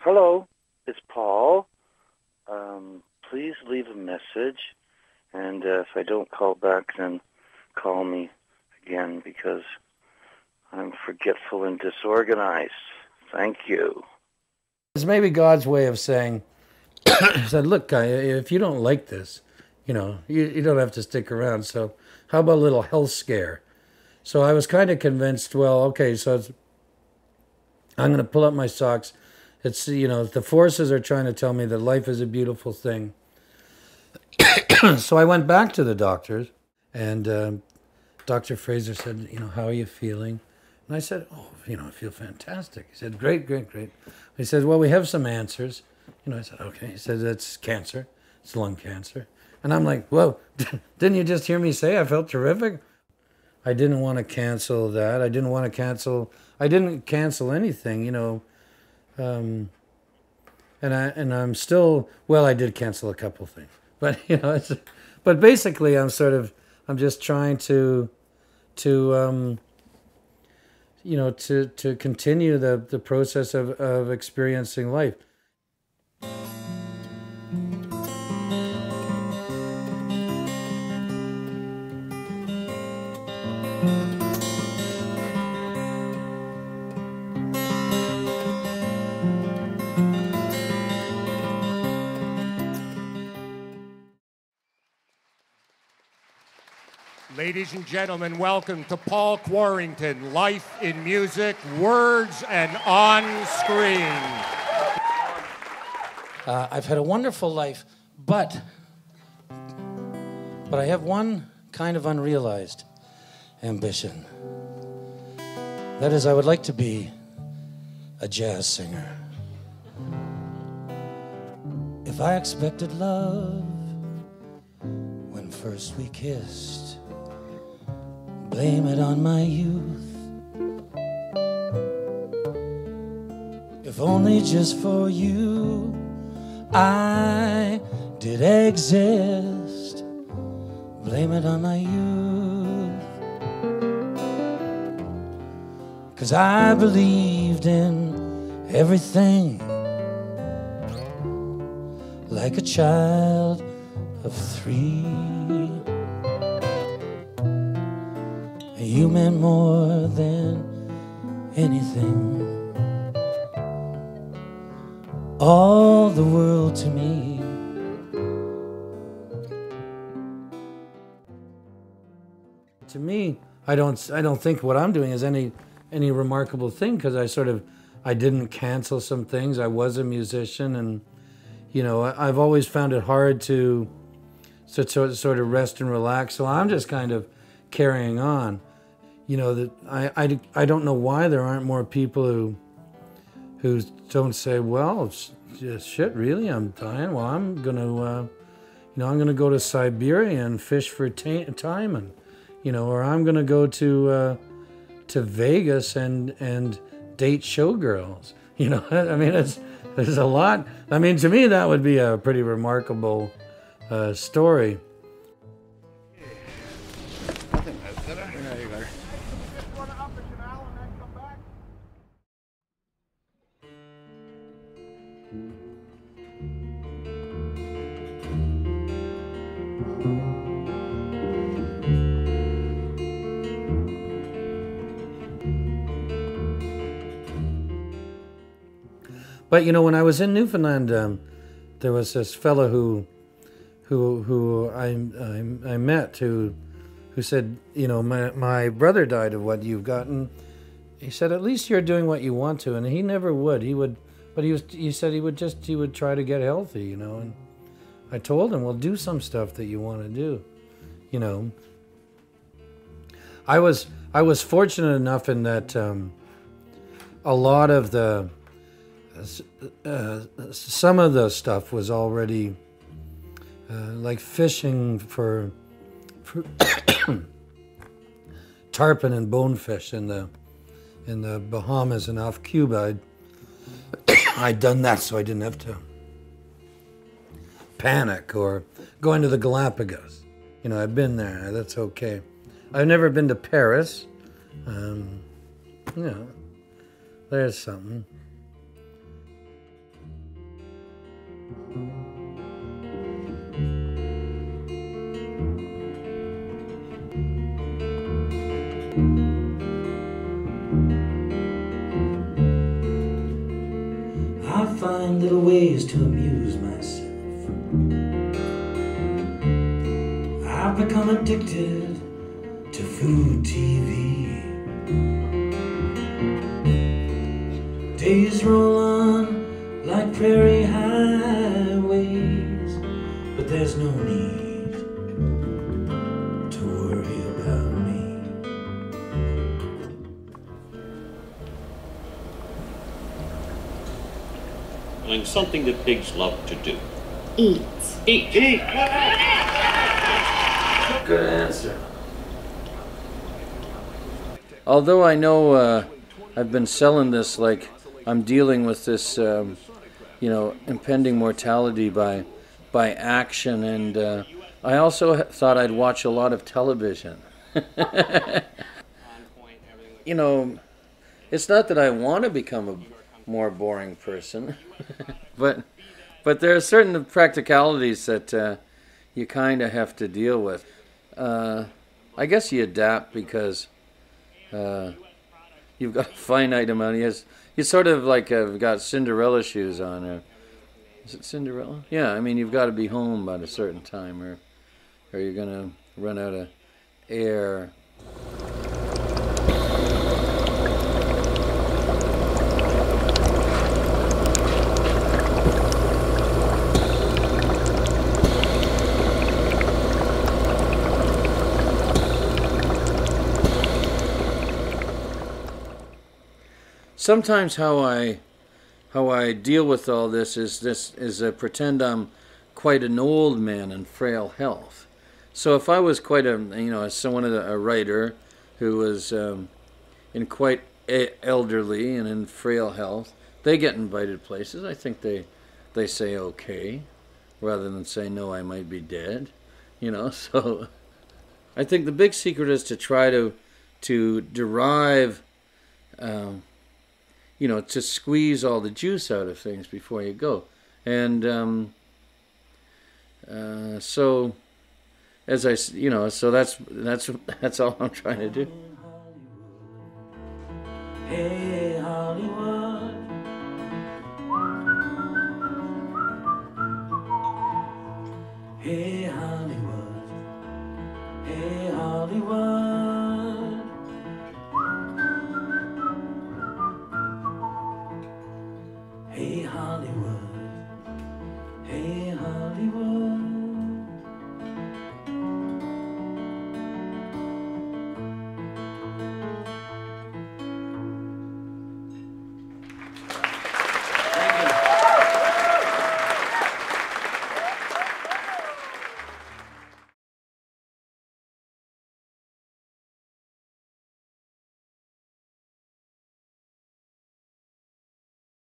Hello, it's Paul. Please leave a message, and if I don't call back, then call me again because I'm forgetful and disorganized. Thank you. It's maybe God's way of saying, he said, look, guy, if you don't like this, you don't have to stick around. So how about a little health scare? So I was kind of convinced, well, okay, I'm going to pull up my socks. It's, the forces are trying to tell me that life is a beautiful thing. So I went back to the doctors, and Dr. Fraser said, how are you feeling? And I said, I feel fantastic. He said, great, great, great. He said, well, we have some answers. I said, okay. He said, it's cancer. It's lung cancer. And I'm like, whoa, didn't you just hear me say I felt terrific? I didn't want to cancel that. I didn't cancel anything, and I'm still, well, I did cancel a couple things. But, but basically I'm just trying to continue the process of experiencing life. Ladies and gentlemen, welcome to Paul Quarrington, Life in Music, Words and On Screen. I've had a wonderful life, but I have one kind of unrealized ambition. That is, I would like to be a jazz singer. If I expected love when first we kissed, blame it on my youth. If only just for you I did exist, blame it on my youth. 'Cause I believed in everything like a child of 3. You meant more than anything, all the world to me. To me, I don't think what I'm doing is any remarkable thing, because I didn't cancel some things. I was a musician, and I've always found it hard to sort of rest and relax. So I'm just kind of carrying on. That I don't know why there aren't more people who don't say, well, shit, really, I'm dying. Well, I'm gonna go to Siberia and fish for taimen, or I'm gonna go to Vegas and date showgirls. I mean, there's a lot. I mean, to me, that would be a pretty remarkable story. But when I was in Newfoundland, there was this fellow who I met who said, my brother died of what you've gotten. He said, at least you're doing what you want to, and he never would. He said he would try to get healthy, And I told him, well, do some stuff that you want to do, I was fortunate enough in that a lot of the some of the stuff was already like fishing for tarpon and bonefish in the Bahamas and off Cuba. I'd done that, so I didn't have to panic or go into the Galapagos. I've been there. That's okay. I've never been to Paris. There's something. I find little ways to amuse myself. I've become addicted to food TV. Days roll on like prairie highways, but there's no need to worry about me. Doing something that pigs love to do. Eat. Eat. Eat. Good answer. Although I know I've been selling this like I'm dealing with this, impending mortality by action, and I also thought I'd watch a lot of television. It's not that I want to become a more boring person, but there are certain practicalities that you kind of have to deal with. I guess you adapt because you've got a finite amount. You sort of like got Cinderella shoes on. Is it Cinderella? Yeah, I mean you've got to be home by a certain time, or you're gonna run out of air. Sometimes how I deal with all this is pretend I'm quite an old man in frail health. So if I was quite a writer who was in quite elderly and in frail health, they get invited places. I think they say okay, rather than say no, I might be dead. So I think the big secret is to try to derive. To squeeze all the juice out of things before you go. And so that's all I'm trying to do. Hey Hollywood, hey Hollywood, hey Hollywood. Hey Hollywood.